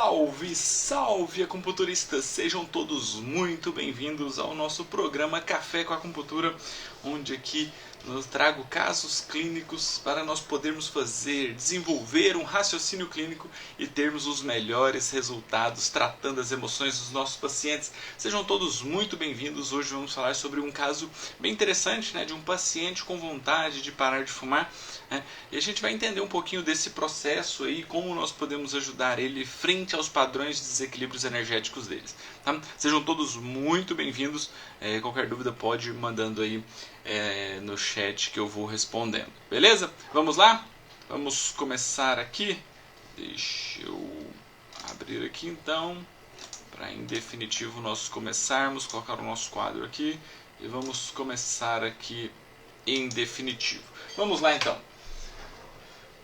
Salve, salve acupunturistas! Sejam todos muito bem-vindos ao nosso programa Café com Acupuntura, onde aqui eu trago casos clínicos para nós podermos desenvolver um raciocínio clínico e termos os melhores resultados tratando as emoções dos nossos pacientes. Sejam todos muito bem-vindos. Hoje vamos falar sobre um caso bem interessante, de um paciente com vontade de parar de fumar. E a gente vai entender um pouquinho desse processo aí, como nós podemos ajudar ele frente aos padrões de desequilíbrios energéticos deles. Tá? Sejam todos muito bem-vindos. Qualquer dúvida pode ir mandando aí no chat que eu vou respondendo. Beleza? Vamos lá? Vamos começar aqui. Deixa eu abrir aqui então, para em definitivo nós começarmos, colocar o nosso quadro aqui e vamos começar aqui em definitivo. Vamos lá então.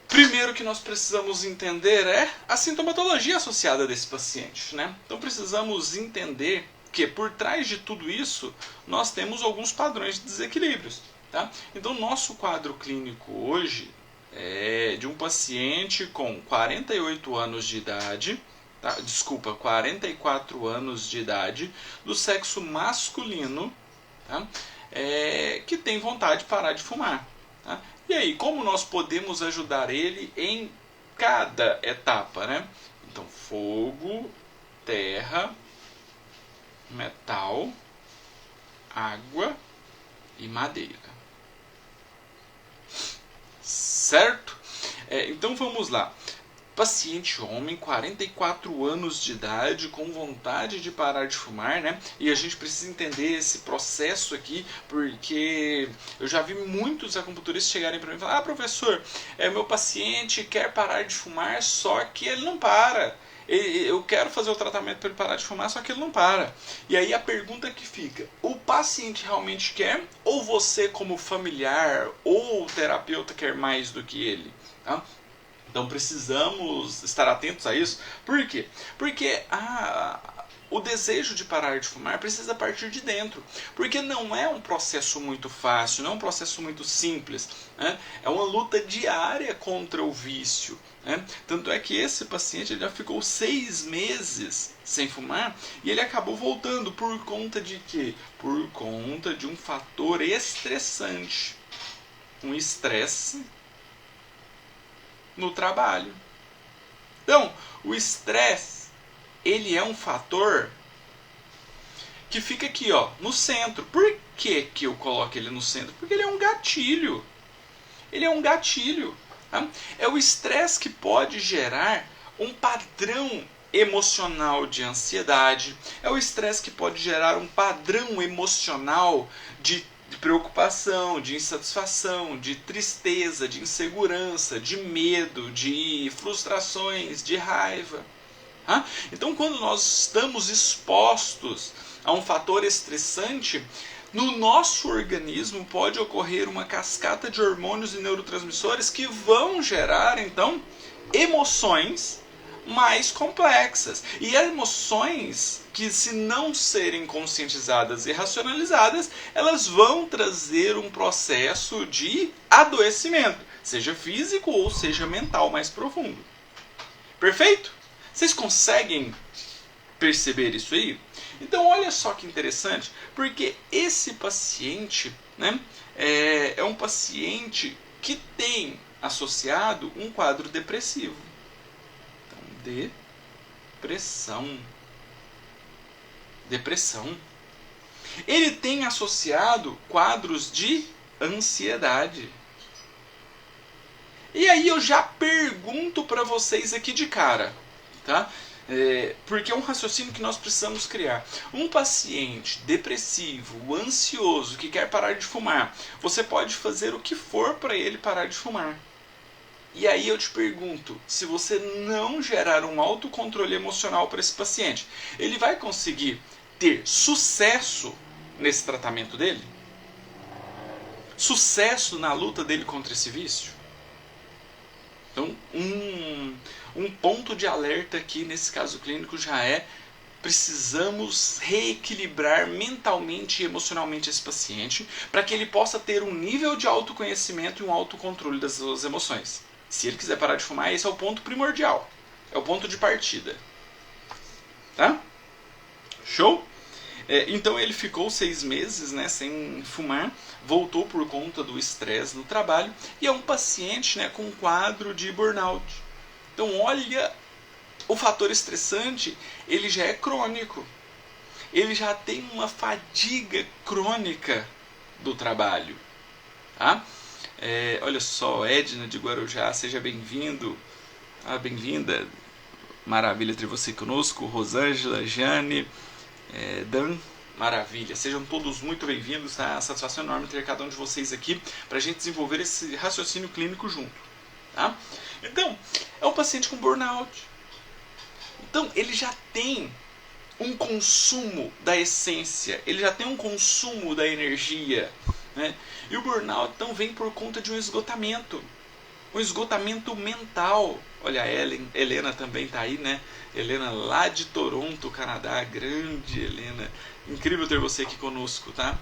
Primeiro que nós precisamos entender é a sintomatologia associada desse paciente, Então precisamos entender que por trás de tudo isso nós temos alguns padrões de desequilíbrios, tá? Então nosso quadro clínico hoje é de um paciente com 48 anos de idade, 44 anos de idade, do sexo masculino, tá? Que tem vontade de parar de fumar. Tá? E aí, como nós podemos ajudar ele em cada etapa, Então, fogo, terra, metal, água e madeira. Certo? Então, vamos lá. Paciente homem, 44 anos de idade, com vontade de parar de fumar, E a gente precisa entender esse processo aqui, porque eu já vi muitos acupunturistas chegarem para mim e falar: professor, meu paciente quer parar de fumar, só que ele não para. Eu quero fazer o tratamento para ele parar de fumar, só que ele não para. E aí a pergunta que fica: o paciente realmente quer, ou você como familiar ou o terapeuta quer mais do que ele? Tá? Então precisamos estar atentos a isso. Por quê? Porque o desejo de parar de fumar precisa partir de dentro. Porque não é um processo muito fácil, não é um processo muito simples. É uma luta diária contra o vício. Tanto é que esse paciente já ficou 6 meses sem fumar e ele acabou voltando por conta de quê? Por conta de um fator estressante. Um estresse no trabalho. Então, o estresse, ele é um fator que fica aqui, no centro. Por que eu coloco ele no centro? Porque ele é um gatilho. Ele é um gatilho. Tá? É o estresse que pode gerar um padrão emocional de ansiedade. É o estresse que pode gerar um padrão emocional de preocupação, de insatisfação, de tristeza, de insegurança, de medo, de frustrações, de raiva. Então, quando nós estamos expostos a um fator estressante, no nosso organismo pode ocorrer uma cascata de hormônios e neurotransmissores que vão gerar, então, emoções mais complexas. E emoções que, se não serem conscientizadas e racionalizadas, elas vão trazer um processo de adoecimento, seja físico ou seja mental mais profundo. Perfeito? Vocês conseguem perceber isso aí? Então olha só que interessante, porque esse paciente é um paciente que tem associado um quadro depressivo. Depressão. Ele tem associado quadros de ansiedade. E aí eu já pergunto para vocês aqui de cara, tá? Porque é um raciocínio que nós precisamos criar. Um paciente depressivo, ansioso, que quer parar de fumar, você pode fazer o que for para ele parar de fumar. E aí eu te pergunto, se você não gerar um autocontrole emocional para esse paciente, ele vai conseguir ter sucesso nesse tratamento dele? Sucesso na luta dele contra esse vício? Então, um ponto de alerta aqui nesse caso clínico já precisamos reequilibrar mentalmente e emocionalmente esse paciente para que ele possa ter um nível de autoconhecimento e um autocontrole das suas emoções. Se ele quiser parar de fumar, esse é o ponto primordial. É o ponto de partida. tá? Show? Então ele ficou 6 meses, né, sem fumar, voltou por conta do estresse no trabalho e é um paciente, né, com um quadro de burnout. Então olha, o fator estressante, ele já é crônico. Ele já tem uma fadiga crônica do trabalho. Tá? Olha só, Edna de Guarujá, seja bem-vindo. Bem-vinda. Maravilha ter você conosco. Rosângela, Jane, Dan, maravilha. Sejam todos muito bem-vindos. Tá? Satisfação enorme ter cada um de vocês aqui para a gente desenvolver esse raciocínio clínico junto. Tá? Então, é um paciente com burnout. Então, ele já tem um consumo da essência, ele já tem um consumo da energia, né? E o burnout então vem por conta de um esgotamento mental. Olha, a Helena também está aí, né? Helena lá de Toronto, Canadá, grande Helena, incrível ter você aqui conosco, tá?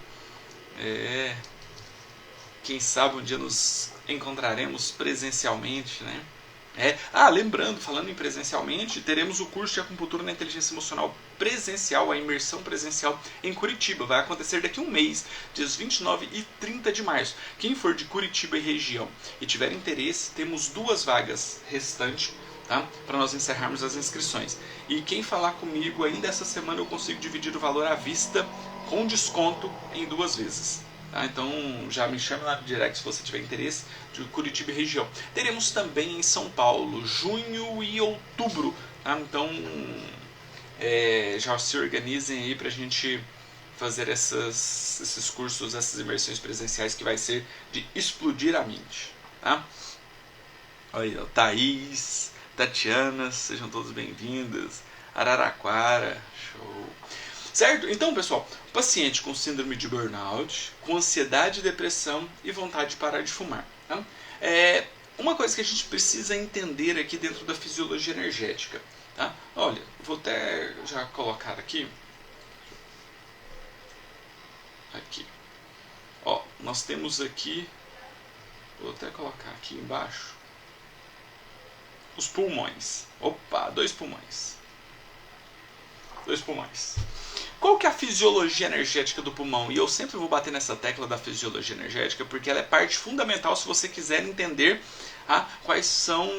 Quem sabe um dia nos encontraremos presencialmente, né? Lembrando, falando em presencialmente, teremos o curso de acupuntura na inteligência emocional presencial, a imersão presencial em Curitiba. Vai acontecer daqui a um mês, dias 29 e 30 de março. Quem for de Curitiba e região e tiver interesse, temos 2 vagas restantes, tá? Para nós encerrarmos as inscrições. E quem falar comigo ainda essa semana, eu consigo dividir o valor à vista com desconto em 2 vezes. Tá? Então já me chama lá no direct se você tiver interesse, de Curitiba e região. Teremos também em São Paulo, junho e outubro. Tá? Então já se organizem aí pra gente fazer esses cursos, essas imersões presenciais, que vai ser de explodir a mente. Tá? Olha, Thaís, Tatiana, sejam todos bem-vindos. Araraquara, show. Certo? Então, pessoal, paciente com síndrome de burnout, com ansiedade, depressão e vontade de parar de fumar. Tá? Uma coisa que a gente precisa entender aqui dentro da fisiologia energética. Tá? Olha, vou até já colocar aqui. Ó, nós temos aqui, vou até colocar aqui embaixo, os pulmões. Opa, 2 pulmões. 2 pulmões. Qual que é a fisiologia energética do pulmão? E eu sempre vou bater nessa tecla da fisiologia energética porque ela é parte fundamental se você quiser entender quais são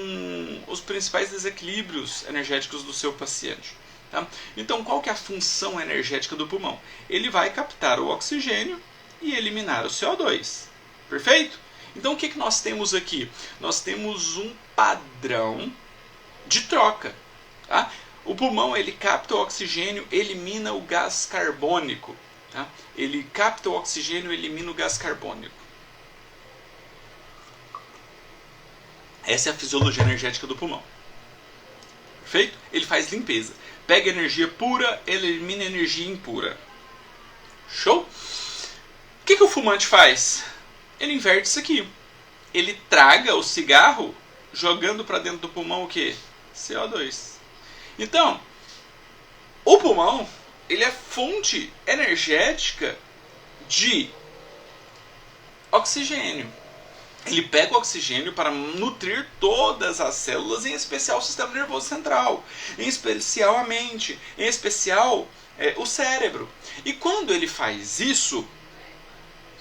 os principais desequilíbrios energéticos do seu paciente. Tá? Então, qual que é a função energética do pulmão? Ele vai captar o oxigênio e eliminar o CO2. Perfeito? Então, o que nós temos aqui? Nós temos um padrão de troca. Tá? O pulmão, ele capta o oxigênio, elimina o gás carbônico. Tá? Ele capta o oxigênio, elimina o gás carbônico. Essa é a fisiologia energética do pulmão. Perfeito? Ele faz limpeza. Pega energia pura, elimina energia impura. Show? O que o fumante faz? Ele inverte isso aqui. Ele traga o cigarro, jogando para dentro do pulmão o quê? CO2. Então, o pulmão, ele é fonte energética de oxigênio. Ele pega o oxigênio para nutrir todas as células, em especial o sistema nervoso central, em especial a mente, em especial o cérebro. E quando ele faz isso,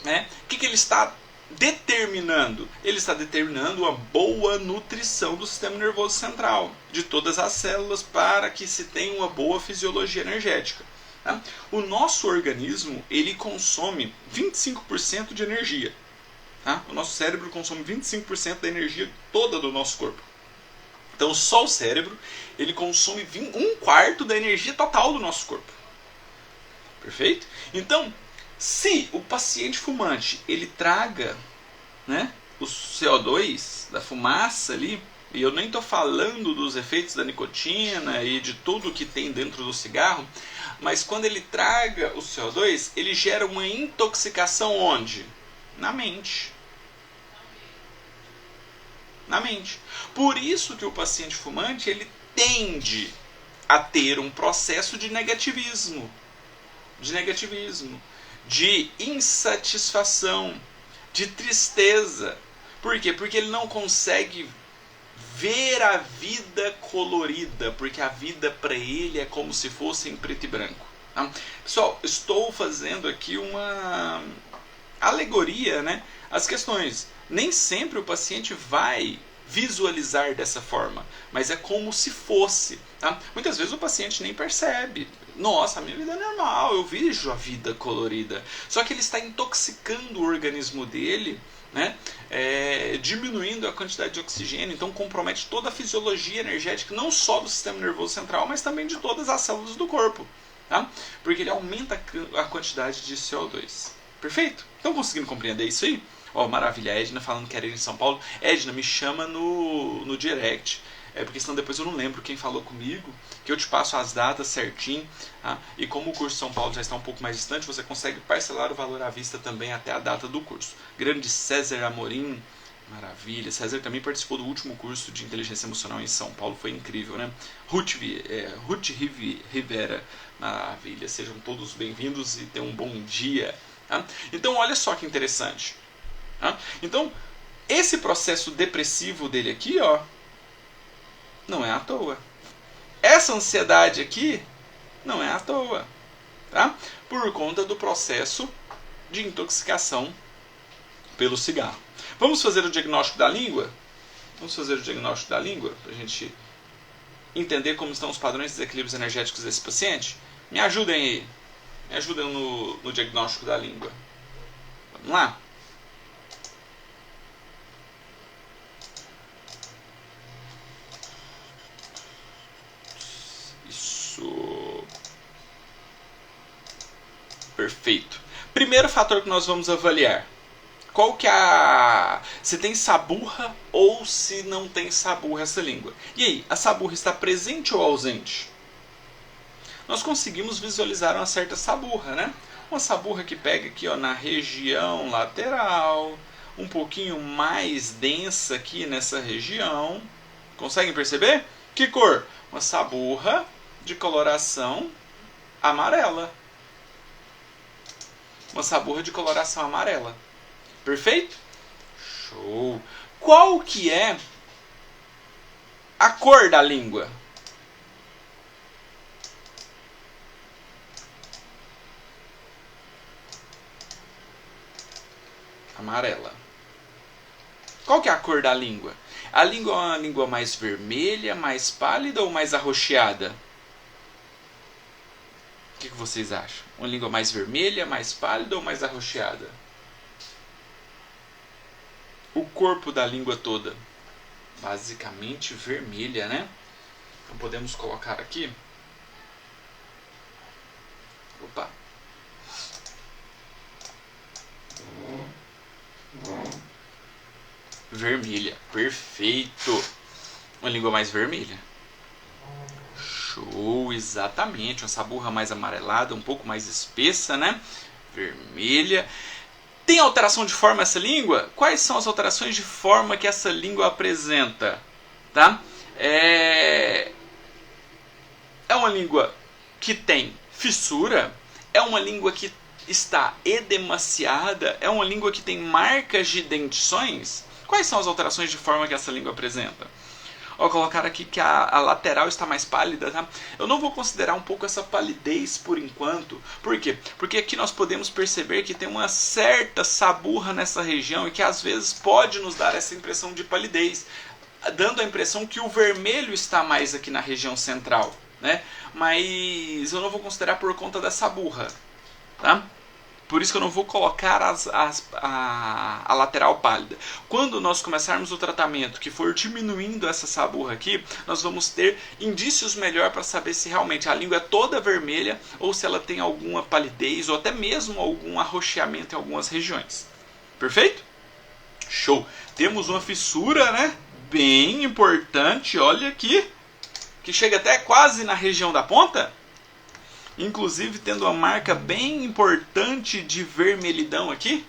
né, o que ele está determinando? Ele está determinando a boa nutrição do sistema nervoso central, de todas as células, para que se tenha uma boa fisiologia energética. Tá? O nosso organismo, ele consome 25% de energia. Tá? O nosso cérebro consome 25% da energia toda do nosso corpo. Então só o cérebro, ele consome 1/4 da energia total do nosso corpo. Perfeito? Então, se o paciente fumante, ele traga, né, o CO2 da fumaça ali, e eu nem estou falando dos efeitos da nicotina e de tudo que tem dentro do cigarro, mas quando ele traga o CO2, ele gera uma intoxicação onde? Na mente. Na mente. Por isso que o paciente fumante, ele tende a ter um processo de negativismo, de insatisfação, de tristeza. Por quê? Porque ele não consegue ver a vida colorida, porque a vida para ele é como se fosse em preto e branco. Tá? Pessoal, estou fazendo aqui uma alegoria, né? As questões. Nem sempre o paciente vai visualizar dessa forma, mas é como se fosse. Tá? Muitas vezes o paciente nem percebe. Nossa, a minha vida é normal, eu vejo a vida colorida. Só que ele está intoxicando o organismo dele, né? Diminuindo a quantidade de oxigênio, então compromete toda a fisiologia energética, não só do sistema nervoso central, mas também de todas as células do corpo. Tá? Porque ele aumenta a quantidade de CO2. Perfeito? Estão conseguindo compreender isso aí? Ó, maravilha, a Edna falando que era em São Paulo. Edna, me chama no direct. Porque senão depois eu não lembro quem falou comigo, que eu te passo as datas certinho. Tá? E como o curso de São Paulo já está um pouco mais distante, você consegue parcelar o valor à vista também até a data do curso. Grande César Amorim, maravilha. César também participou do último curso de inteligência emocional em São Paulo, foi incrível, né? Ruth Rivera, maravilha. Sejam todos bem-vindos e tenham um bom dia. Tá? Então, olha só que interessante. Tá? Então, esse processo depressivo dele aqui, ó, não é à toa. Essa ansiedade aqui não é à toa, tá? Por conta do processo de intoxicação pelo cigarro. Vamos fazer o diagnóstico da língua? Vamos fazer o diagnóstico da língua para a gente entender como estão os padrões de desequilíbrios energéticos desse paciente? Me ajudem aí. Me ajudem no diagnóstico da língua. Vamos lá? Perfeito. Primeiro fator que nós vamos avaliar. Qual que é se tem saburra ou se não tem saburra essa língua. E aí, a saburra está presente ou ausente? Nós conseguimos visualizar uma certa saburra, né? Uma saburra que pega aqui, ó, na região lateral, um pouquinho mais densa aqui nessa região. Conseguem perceber? Que cor? Uma saburra de coloração amarela. Uma saburra de coloração amarela. Perfeito? Show! Qual que é a cor da língua? Amarela. Qual que é a cor da língua? A língua é uma língua mais vermelha, mais pálida ou mais arroxeada? O que vocês acham? Uma língua mais vermelha, mais pálida ou mais arroxeada? O corpo da língua toda? Basicamente vermelha, né? Então podemos colocar aqui. Opa! Vermelha, perfeito! Uma língua mais vermelha. Show, exatamente. Uma saburra mais amarelada, um pouco mais espessa, né? Vermelha. Tem alteração de forma essa língua? Quais são as alterações de forma que essa língua apresenta? Tá? É uma língua que tem fissura? É uma língua que está edemaciada? É uma língua que tem marcas de dentições? Quais são as alterações de forma que essa língua apresenta? Vou colocar aqui que a lateral está mais pálida, tá? Eu não vou considerar um pouco essa palidez por enquanto. Por quê? Porque aqui nós podemos perceber que tem uma certa saburra nessa região e que às vezes pode nos dar essa impressão de palidez, dando a impressão que o vermelho está mais aqui na região central, né? Mas eu não vou considerar por conta da saburra, tá? Por isso que eu não vou colocar a lateral pálida. Quando nós começarmos o tratamento que for diminuindo essa saburra aqui, nós vamos ter indícios melhor para saber se realmente a língua é toda vermelha ou se ela tem alguma palidez ou até mesmo algum arroxeamento em algumas regiões. Perfeito? Show! Temos uma fissura, né? Bem importante, olha aqui, que chega até quase na região da ponta. Inclusive tendo uma marca bem importante de vermelhidão aqui.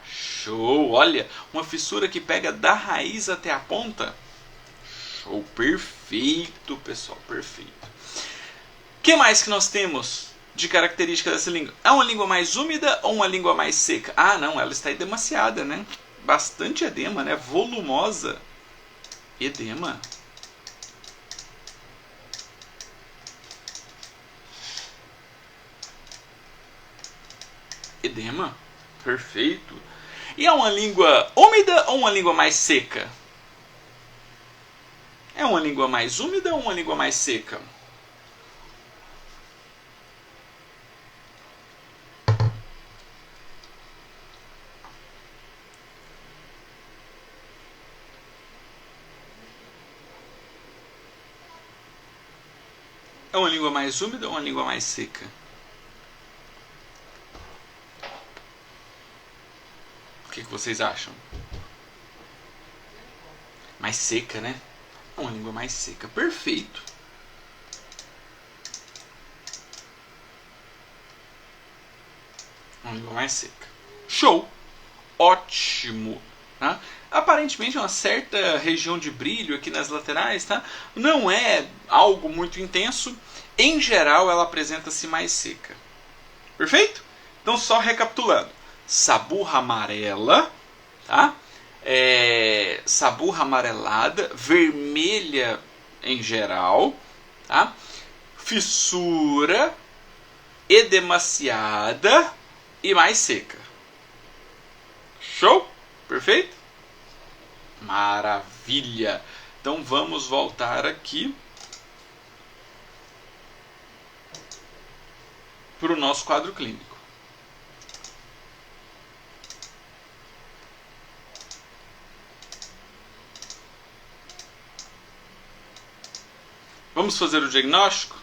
Show! Olha, uma fissura que pega da raiz até a ponta. Show! Perfeito, pessoal, perfeito. O que mais que nós temos de característica dessa língua? É uma língua mais úmida ou uma língua mais seca? Ah, não, ela está edemaciada, né? Bastante edema, né? Volumosa. Edema. Edema. Perfeito. E é uma língua úmida ou uma língua mais seca? É uma língua mais úmida ou uma língua mais seca? É uma língua mais úmida ou uma língua mais seca? O que vocês acham? Mais seca, né? É uma língua mais seca. Perfeito. Uma língua mais seca. Show! Ótimo! Tá? Aparentemente uma certa região de brilho aqui nas laterais, tá? Não é algo muito intenso. Em geral, ela apresenta-se mais seca. Perfeito? Então, só recapitulando. Saburra amarela, tá? Saburra amarelada, vermelha em geral, tá? Fissura, edemaciada e mais seca. Show? Perfeito? Maravilha! Então vamos voltar aqui para o nosso quadro clínico. Vamos fazer o diagnóstico?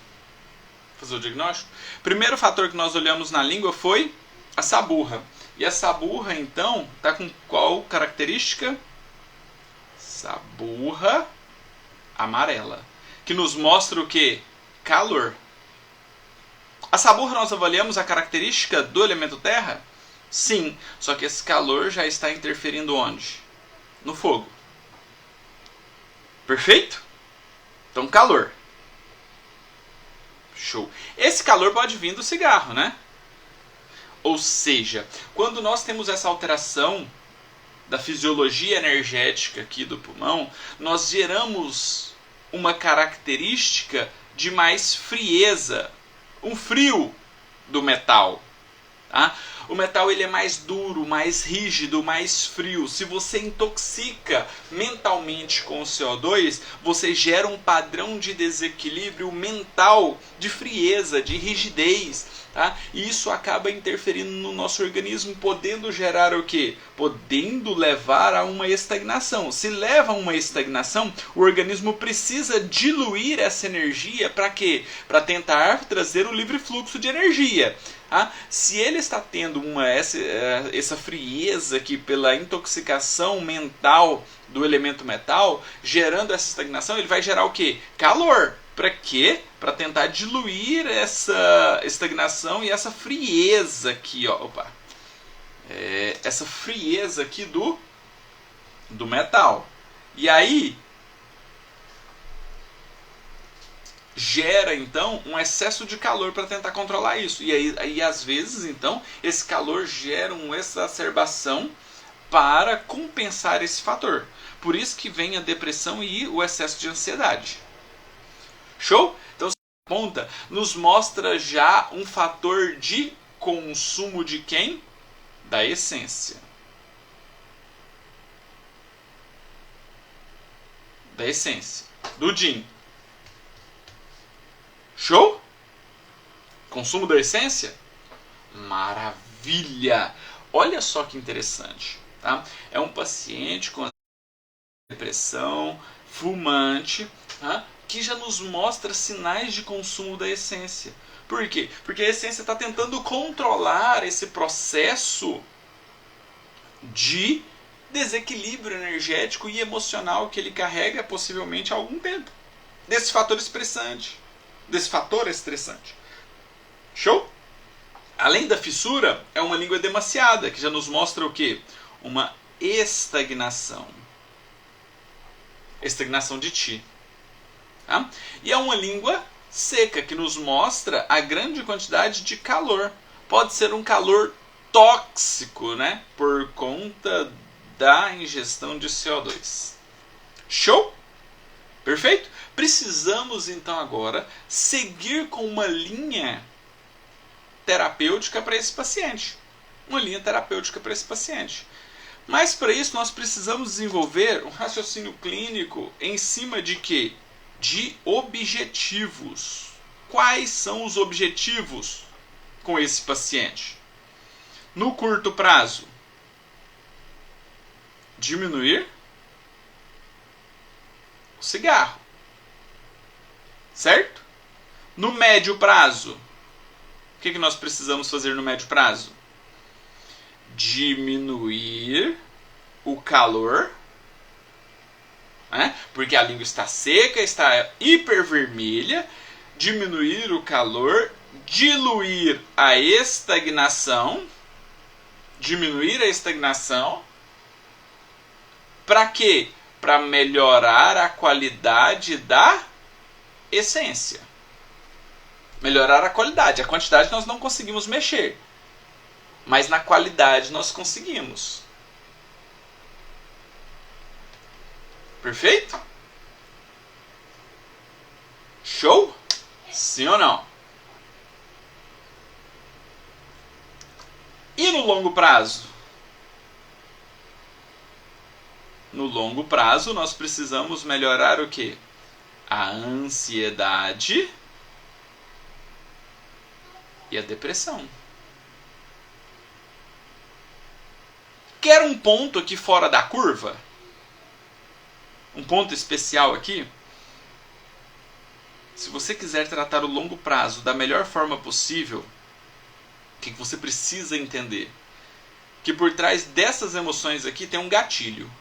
Primeiro fator que nós olhamos na língua foi a saburra. E a saburra, então, está com qual característica? Saburra amarela. Que nos mostra o quê? Calor. A saburra nós avaliamos a característica do elemento terra? Sim, só que esse calor já está interferindo onde? No fogo. Perfeito? Então, calor. Show. Esse calor pode vir do cigarro, né? Ou seja, quando nós temos essa alteração da fisiologia energética aqui do pulmão, nós geramos uma característica de mais frieza, um frio do metal. Tá? O metal ele é mais duro, mais rígido, mais frio. Se você intoxica mentalmente com o CO2, você gera um padrão de desequilíbrio mental, de frieza, de rigidez. Tá? E isso acaba interferindo no nosso organismo, podendo gerar o quê? Podendo levar a uma estagnação. Se leva a uma estagnação, o organismo precisa diluir essa energia para quê? Para tentar trazer o livre fluxo de energia. Tá? Se ele está tendo essa frieza aqui pela intoxicação mental do elemento metal, gerando essa estagnação, ele vai gerar o quê? Calor. Para quê? Para tentar diluir essa estagnação e essa frieza aqui, ó. Essa frieza aqui do metal. E aí gera então um excesso de calor para tentar controlar isso. E aí às vezes então esse calor gera uma exacerbação para compensar esse fator. Por isso que vem a depressão e o excesso de ansiedade. Show? Então, essa ponta nos mostra já um fator de consumo de quem? Da essência. Da essência. Do Jin. Show? Consumo da essência? Maravilha! Olha só que interessante. Tá? É um paciente com depressão, fumante, tá? Que já nos mostra sinais de consumo da essência. Por quê? Porque a essência está tentando controlar esse processo de desequilíbrio energético e emocional que ele carrega possivelmente há algum tempo. Desse fator estressante. Show? Além da fissura, é uma língua edemaciada, que já nos mostra o quê? Uma estagnação. Estagnação de Qi. Tá? E é uma língua seca, que nos mostra a grande quantidade de calor. Pode ser um calor tóxico, né? Por conta da ingestão de CO2. Show? Perfeito? Precisamos então agora seguir com uma linha terapêutica para esse paciente. Uma linha terapêutica para esse paciente. Mas para isso nós precisamos desenvolver um raciocínio clínico em cima de quê? De objetivos. Quais são os objetivos com esse paciente? No curto prazo, diminuir o cigarro. Certo? No médio prazo, o que nós precisamos fazer no médio prazo? Diminuir o calor, né? Porque a língua está seca, está hipervermelha. Diminuir o calor, diluir a estagnação. Diminuir a estagnação. Para quê? Para melhorar a qualidade da essência. Melhorar a qualidade. A quantidade nós não conseguimos mexer. Mas na qualidade nós conseguimos. Perfeito? Show? Sim ou não? E no longo prazo? No longo prazo nós precisamos melhorar o quê? A ansiedade e a depressão. Quer um ponto aqui fora da curva? Um ponto especial aqui? Se você quiser tratar o longo prazo da melhor forma possível, o que você precisa entender? Que por trás dessas emoções aqui tem um gatilho.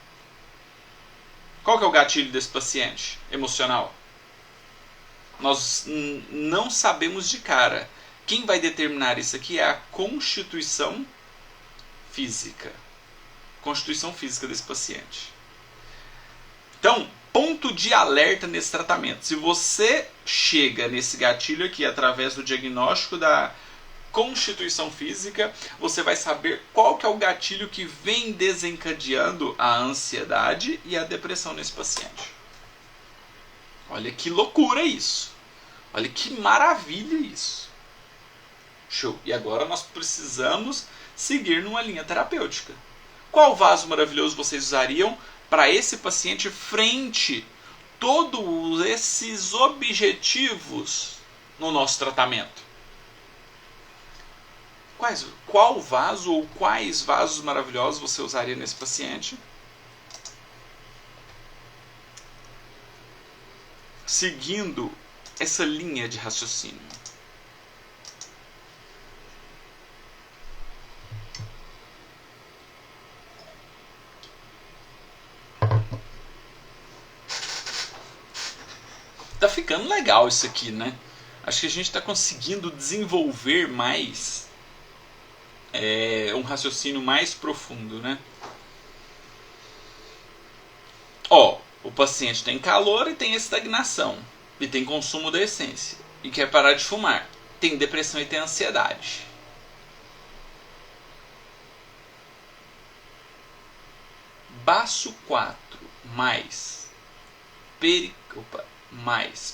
Qual que é o gatilho desse paciente emocional? Nós não sabemos de cara. Quem vai determinar isso aqui é a constituição física. Constituição física desse paciente. Então, ponto de alerta nesse tratamento. Se você chega nesse gatilho aqui através do diagnóstico da constituição física, você vai saber qual que é o gatilho que vem desencadeando a ansiedade e a depressão nesse paciente. Olha que loucura isso. Olha que maravilha isso. Show. E agora nós precisamos seguir numa linha terapêutica. Qual vaso maravilhoso vocês usariam para esse paciente frente todos esses objetivos no nosso tratamento? Qual vaso ou quais vasos maravilhosos você usaria nesse paciente? Seguindo essa linha de raciocínio. Tá ficando legal isso aqui, né? Acho que a gente está conseguindo desenvolver mais um raciocínio mais profundo, né? Ó, o paciente tem calor e tem estagnação. E tem consumo da essência. E quer parar de fumar. Tem depressão e tem ansiedade. Baço 4 mais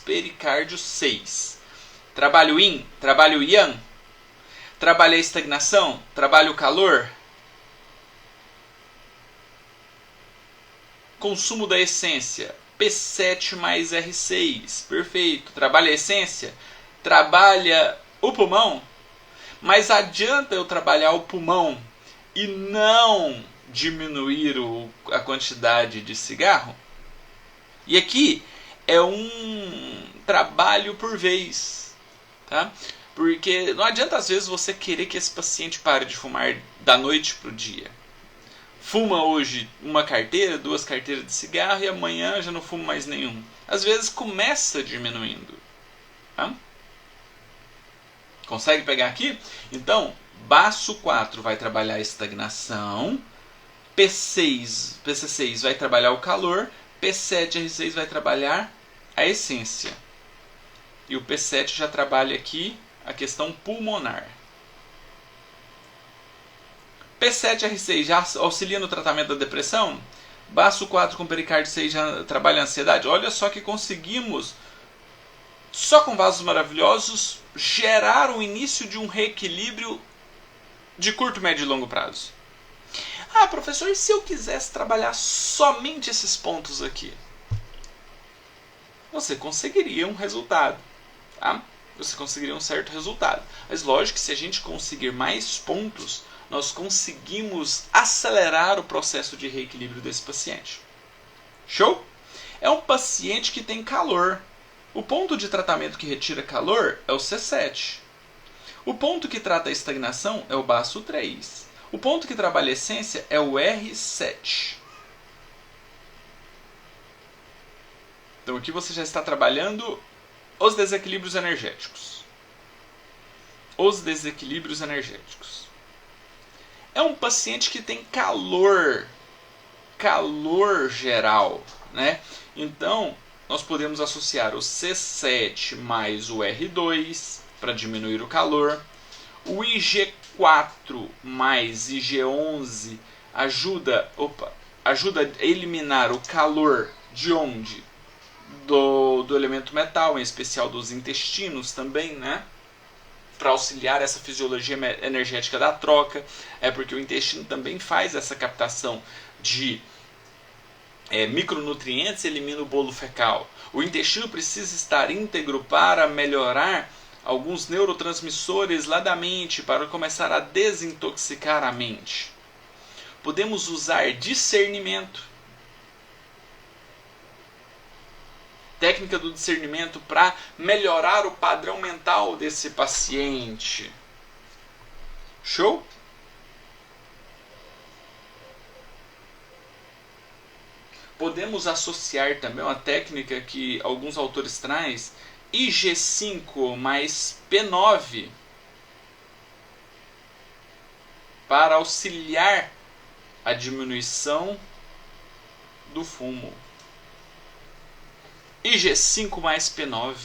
pericárdio 6. Trabalho yin, trabalho yang. Trabalho a estagnação, trabalho o calor. Consumo da essência, P7 mais R6. Perfeito. Trabalha a essência, trabalha o pulmão. Mas adianta eu trabalhar o pulmão e não diminuir a quantidade de cigarro? E aqui é um trabalho por vez, tá? Porque não adianta às vezes você querer que esse paciente pare de fumar da noite para o dia. Fuma hoje uma carteira, 2 carteiras de cigarro e amanhã já não fuma mais nenhum. Às vezes começa diminuindo. Tá? Consegue pegar aqui? Então, baço 4 vai trabalhar a estagnação, PC6 vai trabalhar o calor, P7R6 vai trabalhar a essência. E o P7 já trabalha aqui a questão pulmonar. P7R6 já auxilia no tratamento da depressão? Baço 4 com pericárdio 6 já trabalha a ansiedade. Olha só que conseguimos, só com vasos maravilhosos, gerar o início de um reequilíbrio de curto, médio e longo prazo. Ah, professor, e se eu quisesse trabalhar somente esses pontos aqui? Você conseguiria um resultado, tá? Você conseguiria um certo resultado. Mas lógico que se a gente conseguir mais pontos, nós conseguimos acelerar o processo de reequilíbrio desse paciente. Show? É um paciente que tem calor. O ponto de tratamento que retira calor é o C7. O ponto que trata a estagnação é o baço 3. O ponto que trabalha a essência é o R7. Então aqui você já está trabalhando os desequilíbrios energéticos. Os desequilíbrios energéticos. É um paciente que tem calor geral, né? Então, nós podemos associar o C7 mais o R2 para diminuir o calor. O IG4 mais IG11 ajuda a eliminar o calor de onde? Do elemento metal, em especial dos intestinos também, né? Para auxiliar essa fisiologia energética da troca. É porque o intestino também faz essa captação de micronutrientes e elimina o bolo fecal. O intestino precisa estar íntegro para melhorar alguns neurotransmissores lá da mente, para começar a desintoxicar a mente. Podemos usar discernimento. Técnica do discernimento para melhorar o padrão mental desse paciente. Show? Podemos associar também uma técnica que alguns autores trazem, IG5 mais P9, para auxiliar a diminuição do fumo. IG5 mais P9.